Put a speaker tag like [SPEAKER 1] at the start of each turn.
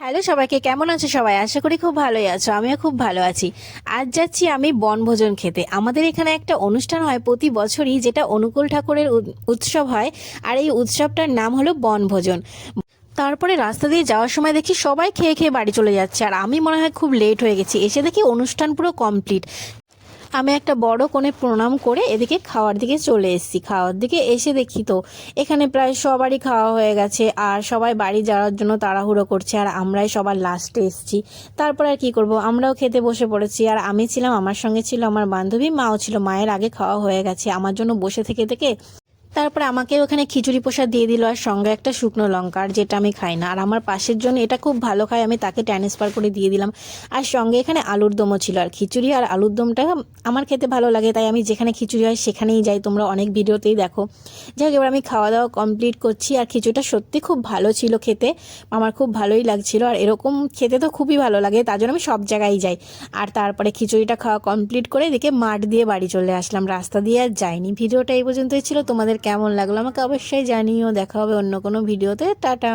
[SPEAKER 1] Hello সবাইকে, কেমন আছো সবাই? আশা করি খুব ভালোই আছো। আমিও খুব ভালো আছি। আজ যাচ্ছি আমি বনভোজন খেতে। আমাদের এখানে একটা অনুষ্ঠান হয় প্রতি বছরই, যেটা অনুকূল ঠাকুরের উৎসব হয়। আর এই উৎসবটার নাম হলো বনভোজন। তারপরে রাস্তা দিয়ে যাওয়ার সময় দেখি সবাই খেয়ে খেয়ে বাড়ি চলে যাচ্ছে, আর আমি মনে হয় খুব লেট হয়ে গেছি। এসে দেখি অনুষ্ঠান পুরো কমপ্লিট। আমি একটা বড় কোণে প্রণাম করে এদিকে খাওয়ার দিকে চলে এসেছি। খাওয়ার দিকে এসে দেখি তো এখানে প্রায় সবারই খাওয়া হয়ে গেছে, আর সবাই বাড়ি যাওয়ার জন্য তাড়াহুড়ো করছে, আর আমরাই সবার লাস্টে এসেছি। তারপর আর কি করব, আমরাও খেতে বসে পড়েছি। আর আমি ছিলাম, আমার সঙ্গে ছিল আমার বান্ধবী, মাও ছিল। মায়ের আগে খাওয়া হয়ে গেছে, আমার জন্য বসে থেকে থেকে তারপরে আমাকে ওখানে খিচুড়ি প্রসাদ দিয়ে দিল, আর সঙ্গে একটা শুকনো লঙ্কা, আর যেটা আমি খাই না। আর আমার পাশের জন এটা খুব ভালো খায়, আমি তাকে ট্রান্সফার করে দিয়ে দিলাম। আর সঙ্গে এখানে আলুর দমও ছিল। আর খিচুড়ি আর আলুর দমটা আমার খেতে ভালো লাগে, তাই আমি যেখানে খিচুড়ি হয় সেখানেই যাই। তোমরা অনেক ভিডিওতেই দেখো। যাই হোক, এবার আমি খাওয়া দাওয়া কমপ্লিট করছি। আর খিচুড়িটা সত্যি খুব ভালো ছিল খেতে, আমার খুব ভালোই লাগছিল। আর এরকম খেতে তো খুবই ভালো লাগে, তার জন্য আমি সব জায়গায় যাই। আর তারপরে খিচুড়িটা খাওয়া কমপ্লিট করে এদিকে মাঠ দিয়ে বাড়ি চলে আসলাম, রাস্তা দিয়ে আর যাইনি। ভিডিওটা এই পর্যন্তই ছিল। তোমাদের কেমন লাগলো আমাকে অবশ্যই জানিও। দেখা হবে অন্য কোনো ভিডিওতে। টাটা।